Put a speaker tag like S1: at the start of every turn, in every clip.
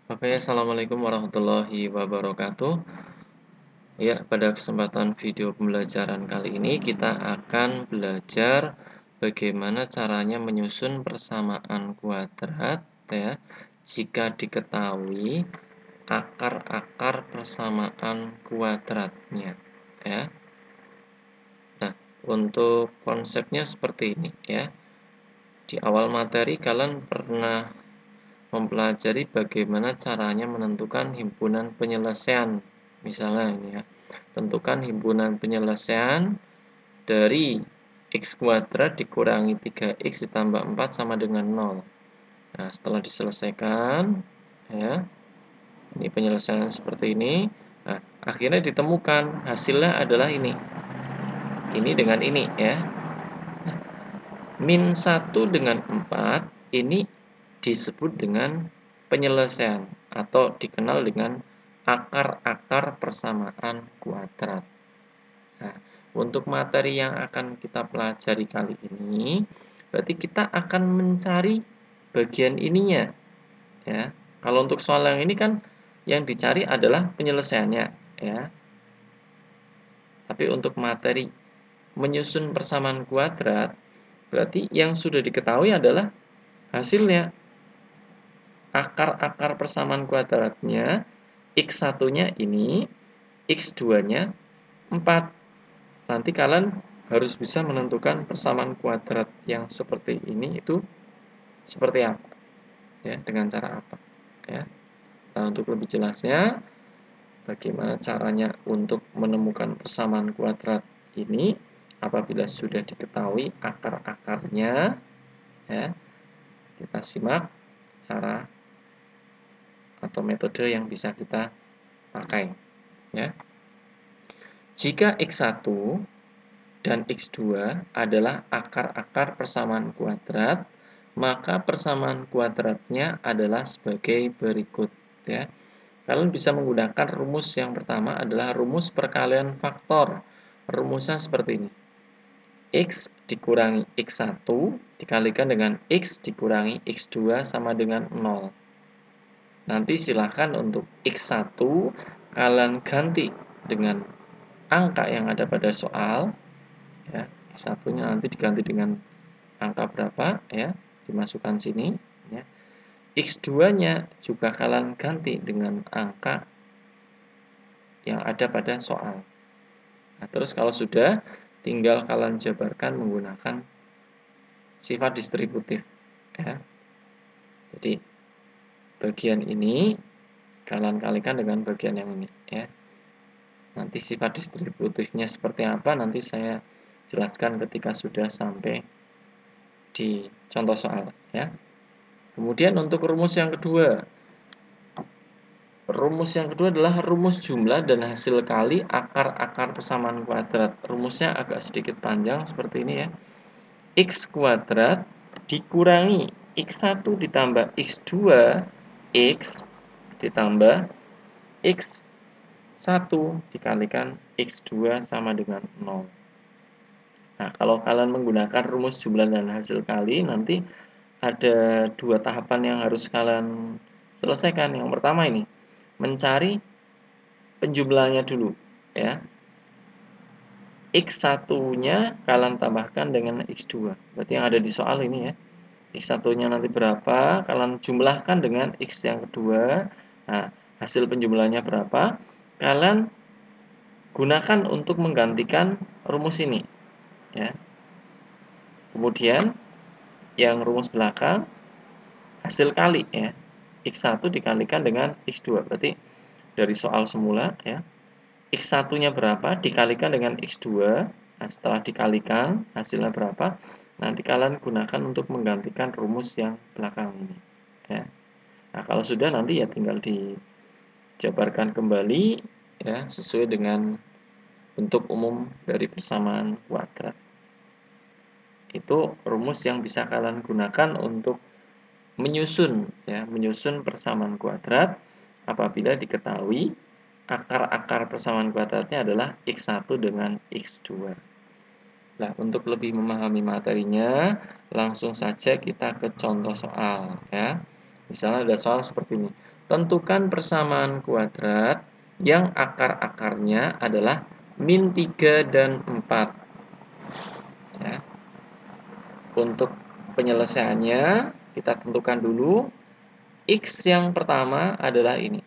S1: Oke, assalamualaikum warahmatullahi wabarakatuh. Ya, pada kesempatan video pembelajaran kali ini kita akan belajar bagaimana caranya menyusun persamaan kuadrat ya, jika diketahui akar-akar persamaan kuadratnya ya. Nah, untuk konsepnya seperti ini ya. Di awal materi kalian pernah mempelajari bagaimana caranya menentukan himpunan penyelesaian. Misalnya ini ya, tentukan himpunan penyelesaian dari x kuadrat dikurangi 3x ditambah 4 sama dengan 0. Nah, setelah diselesaikan, ya, ini penyelesaian seperti ini. Nah, akhirnya ditemukan hasilnya adalah ini. Ini dengan ini ya. Nah, min 1 dengan 4 ini disebut dengan penyelesaian atau dikenal dengan akar-akar persamaan kuadrat. Nah, untuk materi yang akan kita pelajari kali ini, berarti kita akan mencari bagian ininya. Ya, kalau untuk soal yang ini kan yang dicari adalah penyelesaiannya. Ya, tapi untuk materi menyusun persamaan kuadrat, berarti yang sudah diketahui adalah hasilnya. Akar-akar persamaan kuadratnya, x1-nya ini, x2-nya 4. Nanti kalian harus bisa menentukan persamaan kuadrat yang seperti ini itu seperti apa, ya, dengan cara apa, ya. Nah, untuk lebih jelasnya, bagaimana caranya untuk menemukan persamaan kuadrat ini apabila sudah diketahui akar-akarnya, ya, kita simak cara atau metode yang bisa kita pakai ya. Jika x1 dan x2 adalah akar-akar persamaan kuadrat, maka persamaan kuadratnya adalah sebagai berikut ya. Kalian bisa menggunakan rumus yang pertama adalah rumus perkalian faktor. Rumusnya seperti ini. X dikurangi x1 dikalikan dengan x dikurangi x2 sama dengan 0. Nanti silahkan untuk x1 kalian ganti dengan angka yang ada pada soal ya. X1-nya nanti diganti dengan angka berapa ya, dimasukkan sini ya. X2-nya juga kalian ganti dengan angka yang ada pada soal. Nah, terus kalau sudah tinggal kalian jabarkan menggunakan sifat distributif ya. Jadi bagian ini kalian kalikan dengan bagian yang ini ya. Nanti sifat distributifnya seperti apa nanti saya jelaskan ketika sudah sampai di contoh soal ya. Kemudian untuk rumus yang kedua. Rumus yang kedua adalah rumus jumlah dan hasil kali akar-akar persamaan kuadrat. Rumusnya agak sedikit panjang seperti ini ya. X kuadrat dikurangi X1 ditambah X2 X ditambah X1 dikalikan X2 sama dengan 0. Nah, kalau kalian menggunakan rumus jumlah dan hasil kali, nanti ada dua tahapan yang harus kalian selesaikan. Yang pertama ini, mencari penjumlahannya dulu. Ya. X1-nya kalian tambahkan dengan X2. Berarti yang ada di soal ini ya. X1-nya nanti berapa, kalian jumlahkan dengan X yang kedua. Nah, hasil penjumlahannya berapa, kalian gunakan untuk menggantikan rumus ini. Ya. Kemudian, yang rumus belakang, hasil kali ya. X1 dikalikan dengan X2. Berarti dari soal semula ya. X1-nya berapa dikalikan dengan X2. Nah, setelah dikalikan hasilnya berapa, nanti kalian gunakan untuk menggantikan rumus yang belakang ini ya. Nah, kalau sudah nanti ya tinggal dijabarkan kembali ya sesuai dengan bentuk umum dari persamaan kuadrat. Itu rumus yang bisa kalian gunakan untuk menyusun persamaan kuadrat apabila diketahui akar-akar persamaan kuadratnya adalah X1 dengan X2. Nah, untuk lebih memahami materinya, langsung saja kita ke contoh soal ya. Misalnya ada soal seperti ini. Tentukan persamaan kuadrat yang akar-akarnya adalah min 3 dan 4. Ya. Untuk penyelesaiannya, kita tentukan dulu. X yang pertama adalah ini,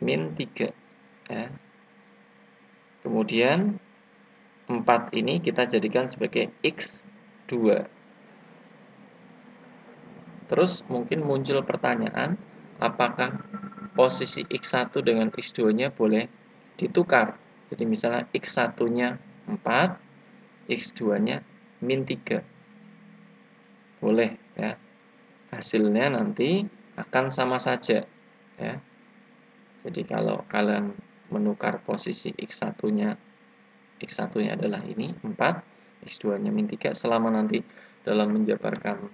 S1: min 3. Ya. Kemudian 4 ini kita jadikan sebagai X2. Terus mungkin muncul pertanyaan, apakah posisi X1 dengan X2-nya boleh ditukar? Jadi misalnya X1-nya 4, X2-nya min 3. Boleh ya. Hasilnya nanti akan sama saja ya. Jadi kalau kalian menukar posisi X1-nya adalah ini 4, X2-nya min 3, selama nanti dalam menjabarkan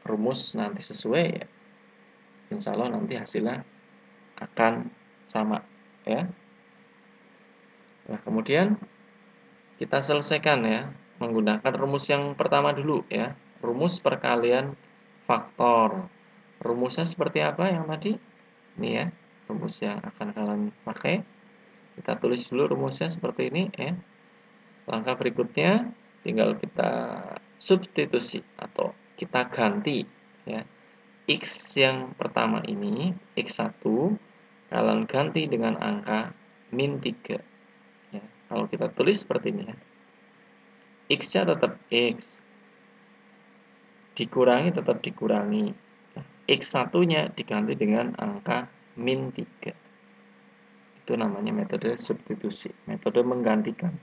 S1: rumus nanti sesuai ya, insya Allah nanti hasilnya akan sama ya. Nah, kemudian kita selesaikan ya menggunakan rumus yang pertama dulu ya, rumus perkalian faktor. Rumusnya seperti apa yang tadi? Ini ya, rumus yang akan kalian pakai. Kita tulis dulu rumusnya seperti ini ya. Langkah berikutnya tinggal kita substitusi atau kita ganti ya. X yang pertama ini, X1, kalian ganti dengan angka min 3. Ya, kalau kita tulis seperti ini ya. X-nya tetap X. Dikurangi tetap dikurangi. Nah, X1-nya diganti dengan angka min 3. Itu namanya metode substitusi, metode menggantikan.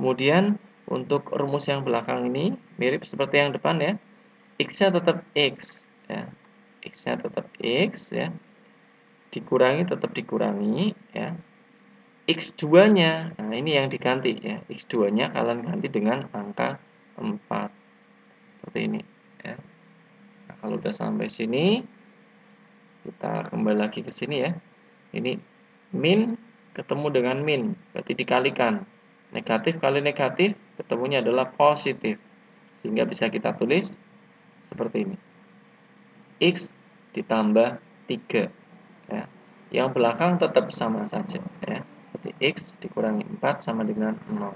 S1: Kemudian untuk rumus yang belakang ini mirip seperti yang depan ya. X-nya tetap X ya. X-nya tetap X ya. Dikurangi tetap dikurangi ya. X2-nya, nah ini yang diganti ya. X2-nya kalian ganti dengan angka 4. Seperti ini ya. Nah, kalau udah sampai sini kita kembali lagi ke sini ya. Ini min ketemu dengan min, berarti dikalikan. Negatif kali negatif ketemunya adalah positif. Sehingga bisa kita tulis seperti ini. X ditambah 3 ya. Yang belakang tetap sama saja ya. Jadi X dikurangi 4 sama dengan 0.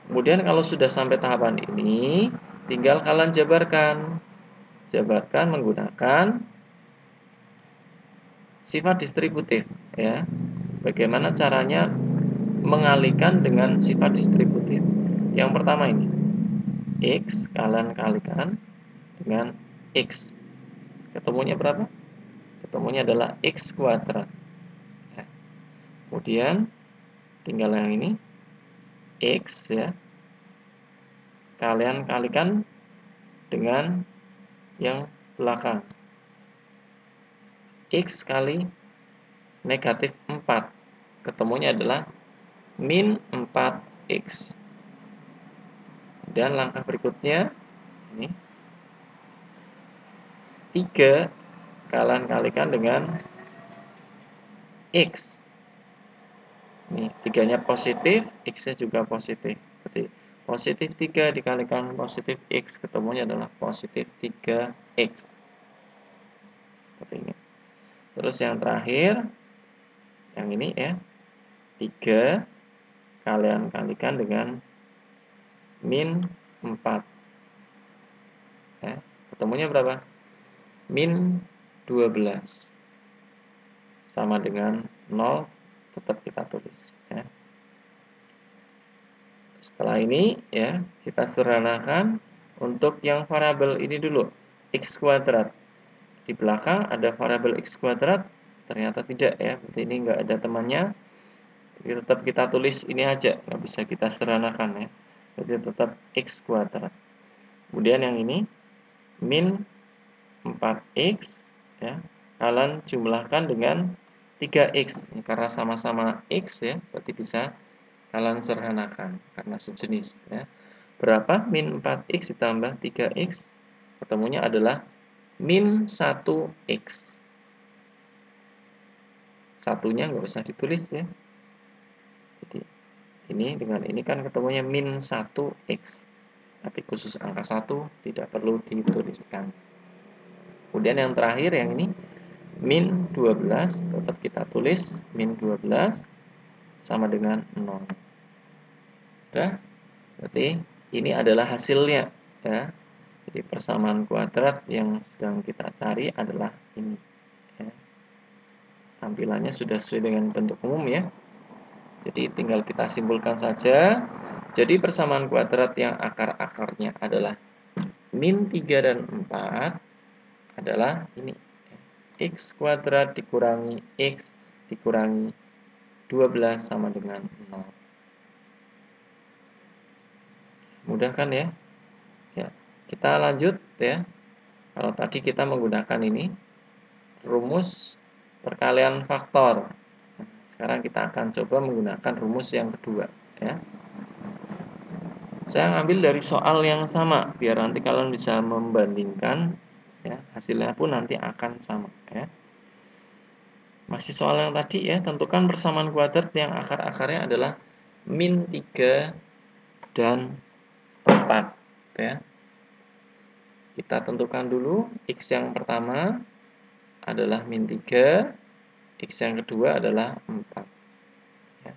S1: Kemudian kalau sudah sampai tahapan ini, tinggal kalian jabarkan. Jabarkan menggunakan sifat distributif ya. Bagaimana caranya mengalihkan dengan sifat distributif? Yang pertama ini, X kalian kalikan dengan X. Ketemunya berapa? Ketemunya adalah X kuadrat. Ya. Kemudian tinggal yang ini, X ya. Kalian kalikan dengan yang belakang. X kali negatif 4. Ketemunya adalah min 4X. Dan langkah berikutnya, ini 3 kalian kalikan dengan X. Ini 3-nya positif, X-nya juga positif. Berarti positif 3 dikalikan positif X, ketemunya adalah positif 3X. Seperti ini. Terus yang terakhir, yang ini ya, 3 kalian kalikan dengan min 4. Ya, ketemunya berapa? Min 12. Sama dengan 0, tetap kita tulis ya. Setelah ini ya, kita sederhanakan untuk yang variabel ini dulu, X kuadrat. Di belakang ada variabel X kuadrat, ternyata tidak ya, berarti ini enggak ada temannya. Jadi tetap kita tulis ini aja, nggak bisa kita sederhanakan ya. Jadi tetap X kuadrat. Kemudian yang ini min 4X ya, kalian jumlahkan dengan 3X ya, karena sama-sama X ya, berarti bisa kalian sederhanakan karena sejenis ya. Berapa min 4X ditambah 3X? Ketemunya adalah min 1X. Satunya nggak usah ditulis ya. Jadi ini dengan ini kan ketemunya min 1X. Tapi khusus angka 1 tidak perlu dituliskan. Kemudian yang terakhir yang ini min 12 tetap kita tulis min 12 sama dengan 0. Udah, berarti ini adalah hasilnya ya. Jadi persamaan kuadrat yang sedang kita cari adalah ini ya. Tampilannya sudah sesuai dengan bentuk umum ya. Jadi tinggal kita simpulkan saja. Jadi persamaan kuadrat yang akar-akarnya adalah min 3 dan 4 adalah ini. X kuadrat dikurangi X dikurangi 12 sama dengan 0. Mudah kan ya? Ya, kita lanjut ya. Kalau tadi kita menggunakan ini rumus perkalian faktor. Nah, sekarang kita akan coba menggunakan rumus yang kedua ya. Saya ngambil dari soal yang sama biar nanti kalian bisa membandingkan ya, hasilnya pun nanti akan sama ya. Masih soal yang tadi ya, tentukan persamaan kuadrat yang akar-akarnya adalah min 3 dan 4 ya. Kita tentukan dulu X yang pertama adalah min 3, X yang kedua adalah 4 ya.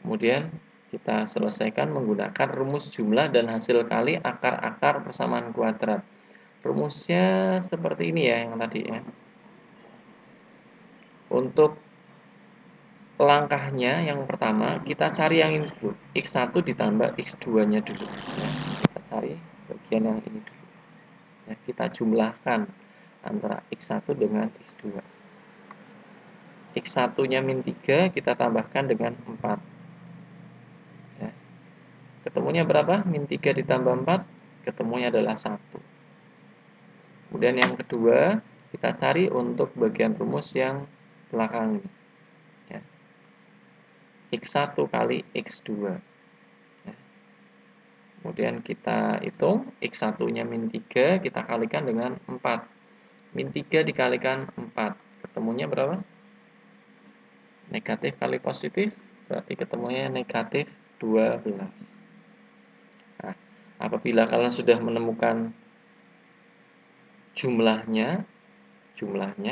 S1: Kemudian kita selesaikan menggunakan rumus jumlah dan hasil kali akar-akar persamaan kuadrat. Rumusnya seperti ini ya yang tadi ya. Untuk langkahnya yang pertama kita cari yang ini dulu. X1 ditambah X2 nya dulu ya. Kita cari bagian yang ini dulu ya. Kita jumlahkan antara X1 dengan X2. X1 nya min 3 kita tambahkan dengan 4 ya. Ketemunya berapa? Min 3 ditambah 4 ketemunya adalah 1. Kemudian yang kedua kita cari untuk bagian rumus yang belakang ini ya. X1 kali X2 ya. Kemudian kita hitung X1 nya min 3 kita kalikan dengan 4. Min 3 dikalikan 4 ketemunya berapa? Negatif kali positif berarti ketemunya negatif 12. Nah, apabila kalian sudah menemukan jumlahnya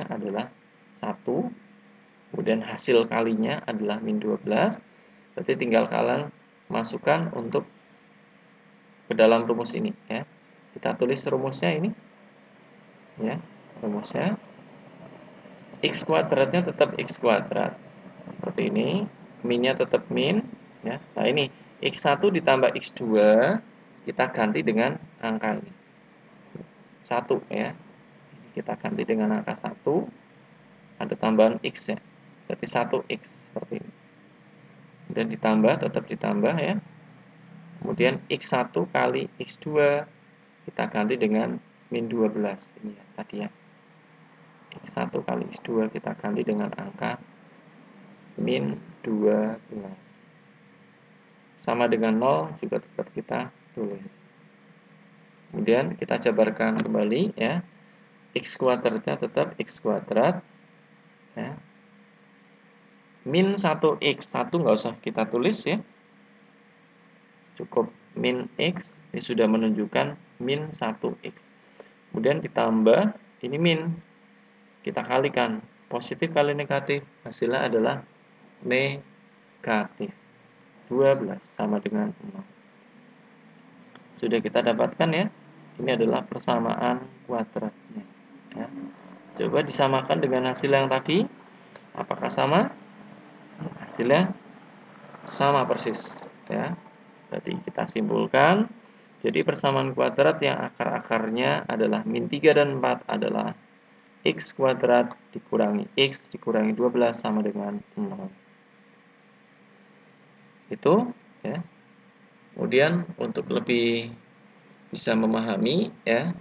S1: adalah 1, kemudian hasil kalinya adalah min 12, berarti tinggal kalian masukkan untuk ke dalam rumus ini ya. Kita tulis rumusnya ini ya. Rumusnya X kuadratnya tetap X kuadrat seperti ini, minnya tetap min ya. Nah, ini X1 ditambah X2 kita ganti dengan angka ini 1 ya. Kita ganti dengan angka 1, ada tambahan X ya, berarti 1X seperti ini. Kemudian ditambah, tetap ditambah ya. Kemudian X1 kali X2 kita ganti dengan min 12 ini ya tadi ya. X1 kali X2 kita ganti dengan angka min 12 sama dengan 0 juga tetap kita tulis. Kemudian kita jabarkan kembali ya. X kuadratnya tetap X kuadrat ya. Min 1X, 1 nggak usah kita tulis ya. Cukup min X, ini sudah menunjukkan min 1X. Kemudian ditambah, ini min. Kita kalikan, positif kali negatif, hasilnya adalah negatif. 12 sama dengan 0. Sudah kita dapatkan ya. Ini adalah persamaan kuadratnya ya. Coba disamakan dengan hasil yang tadi. Apakah sama? Hasilnya sama persis ya. Jadi kita simpulkan. Jadi persamaan kuadrat yang akar-akarnya adalah min 3 dan 4 adalah X kuadrat dikurangi X dikurangi 12 sama dengan 0. Itu ya. Kemudian untuk lebih bisa memahami ya,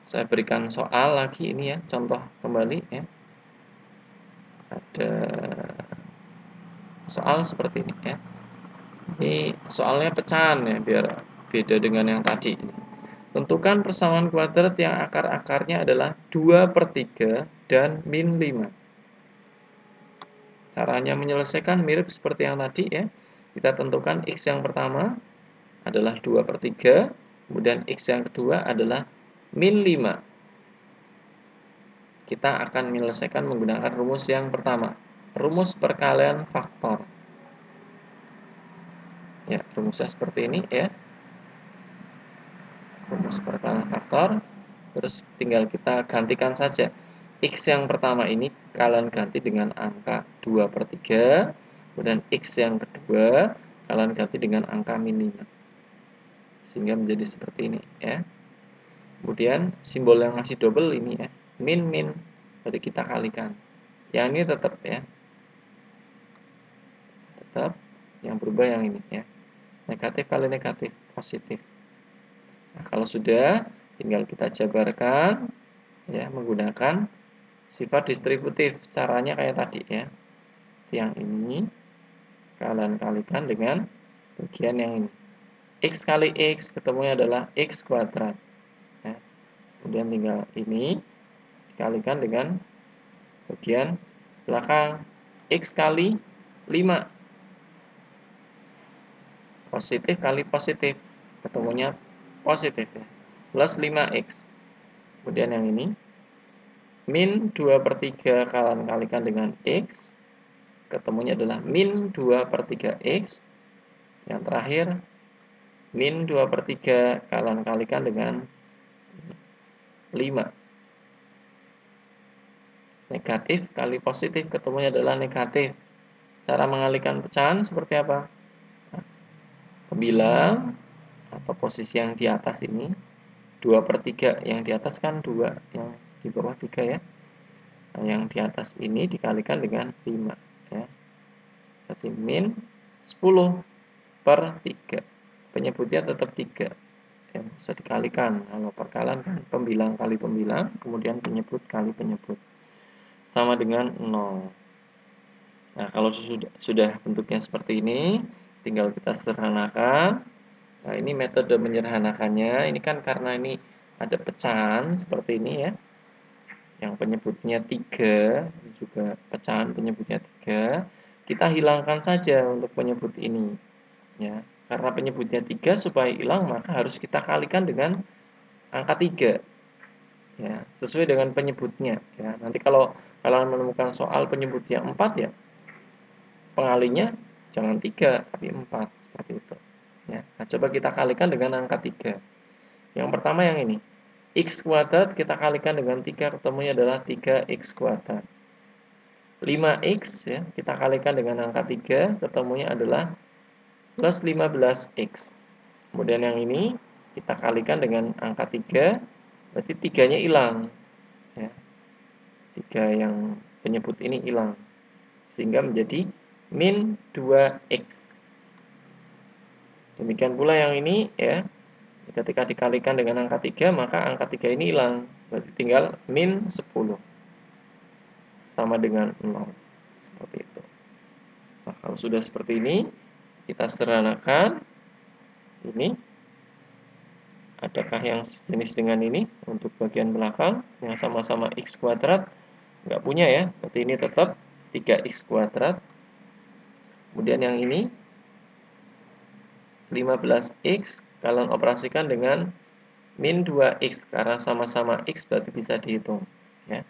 S1: saya berikan soal lagi ini ya, contoh kembali ya. Ada soal seperti ini ya. Ini soalnya pecahan ya, biar beda dengan yang tadi. Tentukan persamaan kuadrat yang akar-akarnya adalah 2/3 dan min 5. Caranya menyelesaikan mirip seperti yang tadi ya. Kita tentukan X yang pertama adalah 2/3, kemudian X yang kedua adalah min 5. kita akan menyelesaikan menggunakan rumus yang pertama, rumus perkalian faktor. Ya, rumusnya seperti ini ya. Rumus perkalian faktor. Terus tinggal kita gantikan saja. X yang pertama ini kalian ganti dengan angka 2/3. Kemudian X yang kedua kalian ganti dengan angka min 5. Sehingga menjadi seperti ini ya. Kemudian simbol yang masih double ini ya. Min. Berarti kita kalikan. Yang ini tetap ya. Tetap. Yang berubah yang ini ya. Negatif kali negatif. Positif. Nah, kalau sudah, tinggal kita jabarkan ya menggunakan sifat distributif. Caranya kayak tadi ya. Yang ini kalian kalikan dengan bagian yang ini. X kali X ketemunya adalah X kuadrat. Ya. Kemudian tinggal ini dikalikan dengan bagian belakang. X kali 5. Positif kali positif. Ketemunya positif ya. Plus 5X. Kemudian yang ini min 2/3 kalian kalikan dengan X. Ketemunya adalah min 2/3X. Yang terakhir min 2/3 kalian kalikan dengan 5. Negatif kali positif ketemunya adalah negatif. Cara mengalihkan pecahan seperti apa? Nah, pembilang atau posisi yang di atas ini 2/3, yang di atas kan 2, yang di bawah 3 ya. Nah, yang di atas ini dikalikan dengan 5 ya. Berarti min 10/3. Penyebutnya tetap 3. Ya, bisa dikalikan. Kalau perkalian kan pembilang kali pembilang, kemudian penyebut kali penyebut. Sama dengan 0. Nah, kalau sudah bentuknya seperti ini, tinggal kita sederhanakan. Nah, ini metode menyederhanakannya. Ini kan karena ini ada pecahan seperti ini ya. Yang penyebutnya 3, ini juga pecahan penyebutnya 3. Kita hilangkan saja untuk penyebut ini. Ya, karena penyebutnya 3 supaya hilang maka harus kita kalikan dengan angka 3. Ya, sesuai dengan penyebutnya ya. Nanti kalau kalian menemukan soal penyebutnya 4 ya, pengalinya jangan 3 tapi 4 seperti itu. Ya. Nah, coba kita kalikan dengan angka 3. Yang pertama yang ini. X kuadrat kita kalikan dengan 3, ketemunya adalah 3X kuadrat. 5X ya, kita kalikan dengan angka 3, ketemunya adalah plus 15X. Kemudian yang ini kita kalikan dengan angka 3, berarti 3-nya hilang. Ya. 3 yang penyebut ini hilang. Sehingga menjadi min 2X. Demikian pula yang ini ya. Ketika dikalikan dengan angka 3, maka angka 3 ini hilang. Berarti tinggal min 10. Sama dengan 0. Seperti itu. Nah, kalau sudah seperti ini, kita sederhanakan. Ini. Adakah yang sejenis dengan ini untuk bagian belakang yang sama-sama X kuadrat? Nggak punya ya. Berarti ini tetap 3X kuadrat. Kemudian yang ini 15X kalian operasikan dengan min 2X karena sama-sama X berarti bisa dihitung ya.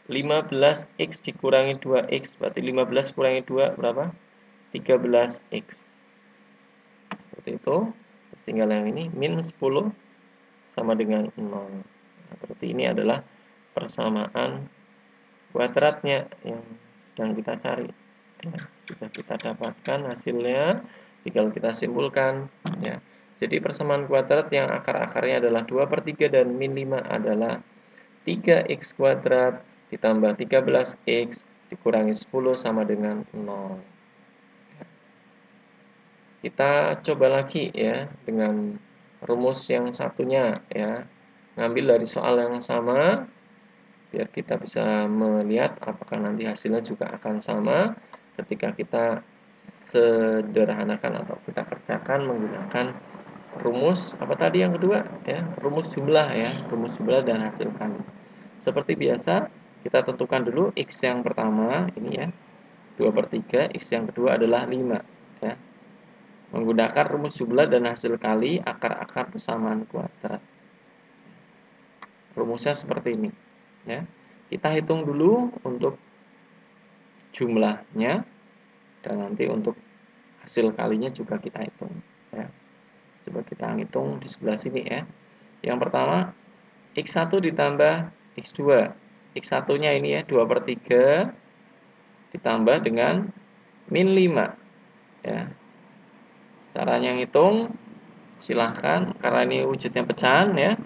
S1: 15X dikurangi 2X berarti 15 kurangi 2 berapa? 13X. Seperti itu. Terus tinggal yang ini min 10 sama dengan 0. Nah, berarti ini adalah persamaan kuadratnya yang sedang kita cari. Ya, sudah kita dapatkan hasilnya, tinggal kita simpulkan. Ya. Jadi persamaan kuadrat yang akar-akarnya adalah 2/3 dan min 5 adalah 3X kuadrat ditambah 13X dikurangi 10 sama dengan 0. Kita coba lagi ya dengan rumus yang satunya ya. Ngambil dari soal yang sama biar kita bisa melihat apakah nanti hasilnya juga akan sama ketika kita sederhanakan atau kita kerjakan menggunakan rumus apa tadi yang kedua ya, rumus jumlah ya, rumus jumlah dan hasil kali. Seperti biasa kita tentukan dulu X yang pertama ini ya 2/3, X yang kedua adalah 5 ya. Menggunakan rumus jumlah dan hasil kali akar-akar persamaan kuadrat. Rumusnya seperti ini ya. Kita hitung dulu untuk jumlahnya, dan nanti untuk hasil kalinya juga kita hitung ya. Coba kita hitung di sebelah sini ya. Yang pertama, X1 ditambah X2. X1-nya ini ya, 2/3 ditambah dengan min 5 ya. Caranya ngitung silahkan, karena ini wujudnya pecahan ya.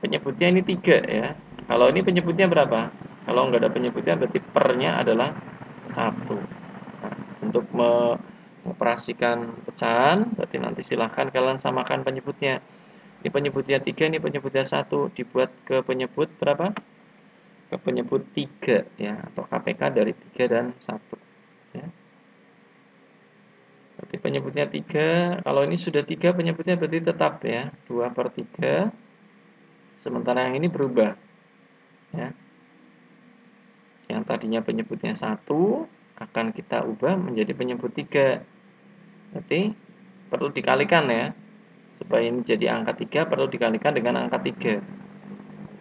S1: Penyebutnya ini 3 ya. Kalau ini penyebutnya berapa? Kalau nggak ada penyebutnya berarti pernya adalah 1. Nah, untuk mengoperasikan pecahan berarti nanti silahkan kalian samakan penyebutnya. Ini penyebutnya 3, ini penyebutnya 1. Dibuat ke penyebut berapa? Ke penyebut 3 ya, atau KPK dari 3 dan 1 ya. Berarti penyebutnya 3. Kalau ini sudah 3 penyebutnya berarti tetap ya, 2/3. Sementara yang ini berubah ya. Yang tadinya penyebutnya 1 akan kita ubah menjadi penyebut 3. Berarti perlu dikalikan ya. Supaya ini jadi angka 3 perlu dikalikan dengan angka 3.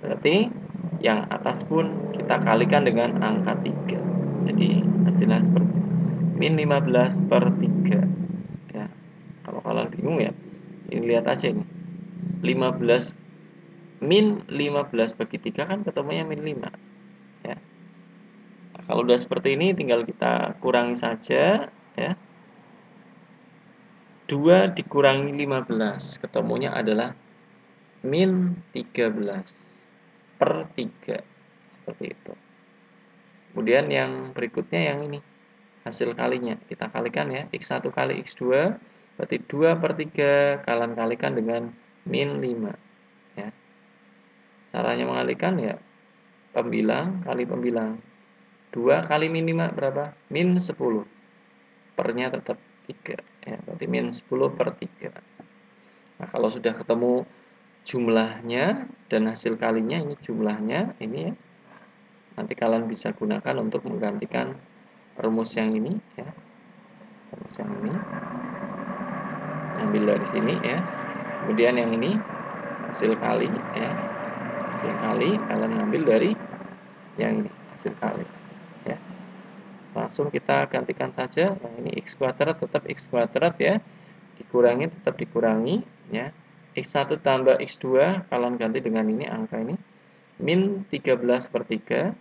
S1: Berarti yang atas pun kita kalikan dengan angka 3. Jadi hasilnya seperti min 15/3 ya. Kalau kalian bingung ya, ini lihat aja ini. 15 min 15 bagi 3 kan ketemunya min 5 ya. Nah, kalau udah seperti ini tinggal kita kurangi saja ya. 2 dikurangi 15 ketemunya adalah min 13/3 seperti itu. Kemudian yang berikutnya yang ini, hasil kalinya kita kalikan ya, X1 kali X2 berarti 2/3 kalian kalikan dengan min 5 ya. Caranya mengalikan ya, pembilang kali pembilang. 2 kali min 5 berapa? Min 10. Pernya tetap 3 ya, berarti min 10/3. Nah, kalau sudah ketemu jumlahnya dan hasil kalinya, ini jumlahnya ini ya. Nanti kalian bisa gunakan untuk menggantikan rumus yang ini ya. Rumus yang ini. Ambil dari sini ya. Kemudian yang ini hasil kali ya. Hasil kali kalian ambil dari yang ini, hasil kali ya. Langsung kita gantikan saja. Yang ini x² tetap x² ya. Dikurangi tetap dikurangi ya. X1 tambah X2 kalian ganti dengan ini angka ini min 13/3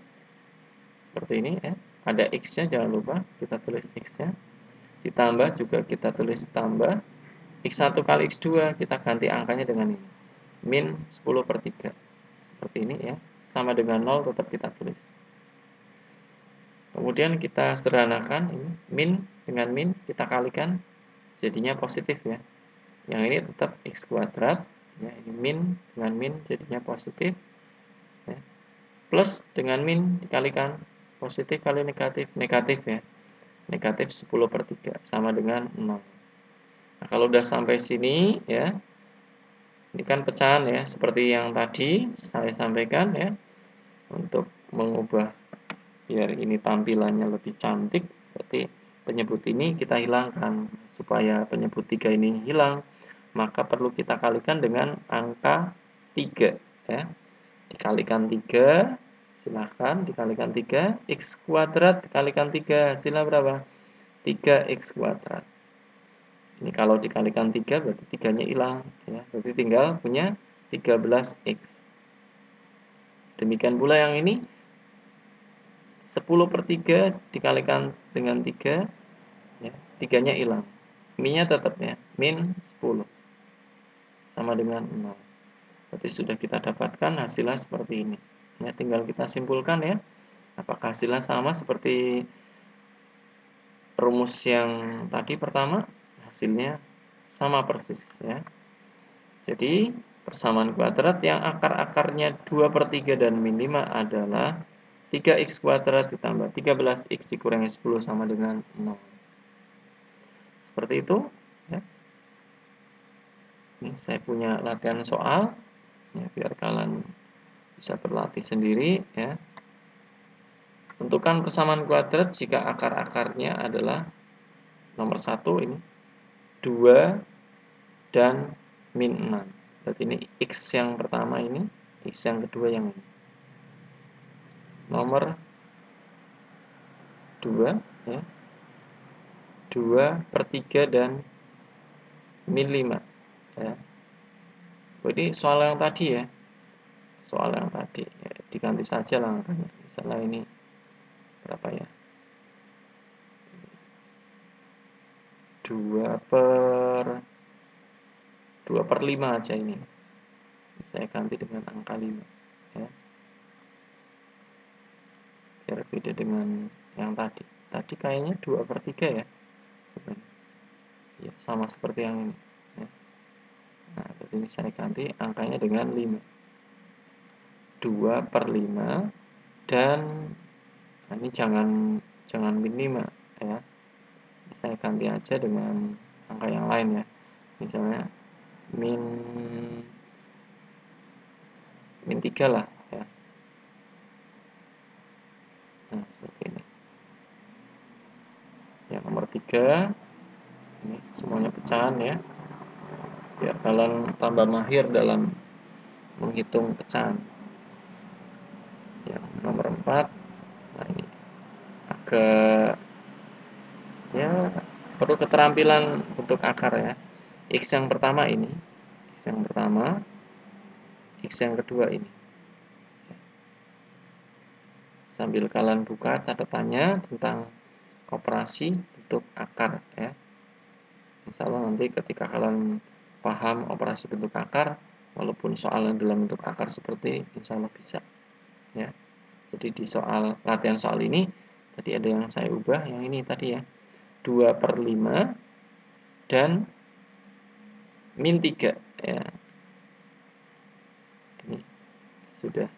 S1: seperti ini ya. Ada X-nya jangan lupa kita tulis X-nya. Ditambah juga kita tulis tambah X1 kali X2 kita ganti angkanya dengan ini min 10/3 seperti ini ya. Sama dengan 0 tetap kita tulis. Kemudian kita sederhanakan ini min dengan min kita kalikan jadinya positif ya. Yang ini tetap X² ya, ini min dengan min jadinya positif ya. Plus dengan min dikalikan positif kali negatif, negatif ya. Negatif 10/3 sama dengan 0. Nah, kalau udah sampai sini ya, ini kan pecahan ya, seperti yang tadi saya sampaikan ya. Untuk mengubah biar ini tampilannya lebih cantik, berarti penyebut ini kita hilangkan. Supaya penyebut 3 ini hilang, maka perlu kita kalikan dengan angka 3 ya. Dikalikan 3, silahkan dikalikan 3, X² dikalikan 3, hasilnya berapa? 3x². Ini kalau dikalikan 3 berarti 3-nya hilang ya. Berarti tinggal punya 13x. Demikian pula yang ini 10/3 dikalikan dengan 3 ya, 3-nya hilang. Min-nya tetap ya, min 10 sama dengan 0. Berarti sudah kita dapatkan hasilnya seperti ini. Ya, tinggal kita simpulkan ya. Apakah hasilnya sama seperti rumus yang tadi pertama? Hasilnya sama persis ya. Jadi persamaan kuadrat yang akar-akarnya 2/3 dan min 5 adalah 3x² ditambah 13x dikurangi 10 sama dengan 0. Seperti itu ya. Ini saya punya latihan soal ya, biar kalian bisa berlatih sendiri ya. Tentukan persamaan kuadrat jika akar-akarnya adalah nomor 1 ini 2 dan min 6. Berarti ini x yang pertama ini, x yang kedua yang ini. nomor 2 ya. 2/3 dan min 5 ya. Jadi soal yang tadi ya. Soal yang tadi ya, diganti saja lah angkanya. Misalnya ini berapa ya? 2/5 aja ini. Saya ganti dengan angka 5 ya. Biar beda dengan yang tadi. Tadi kayaknya 2/3 ya. Sebenarnya. Ya, sama seperti yang ini ya. Nah, jadi ini saya ganti angkanya dengan 5. 2/5 dan nah ini jangan min 5 ya. Saya ganti aja dengan angka yang lain ya. Misalnya min 3 lah ya. Nah, seperti ini. Yang nomor 3 ini semuanya pecahan ya. Biar kalian tambah mahir dalam menghitung pecahan. Yang nomor 4 nah ini agak ya perlu keterampilan untuk akar ya. X yang pertama ini, X yang pertama, X yang kedua ini. Sambil kalian buka catatannya tentang operasi bentuk akar ya. Insya Allah nanti ketika kalian paham operasi bentuk akar, walaupun soalnya dalam bentuk akar seperti insya Allah bisa ya. Jadi di soal latihan soal ini tadi ada yang saya ubah, yang ini tadi ya 2/5 dan min 3 ya. Ini sudah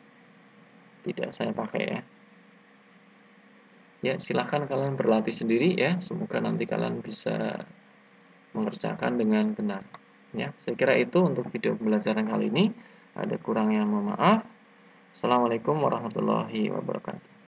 S1: tidak saya pakai ya. Ya, silahkan kalian berlatih sendiri ya. Semoga nanti kalian bisa mengerjakan dengan benar. Ya, saya kira itu untuk video pembelajaran kali ini. Ada kurangnya mohon maaf. Assalamualaikum warahmatullahi wabarakatuh.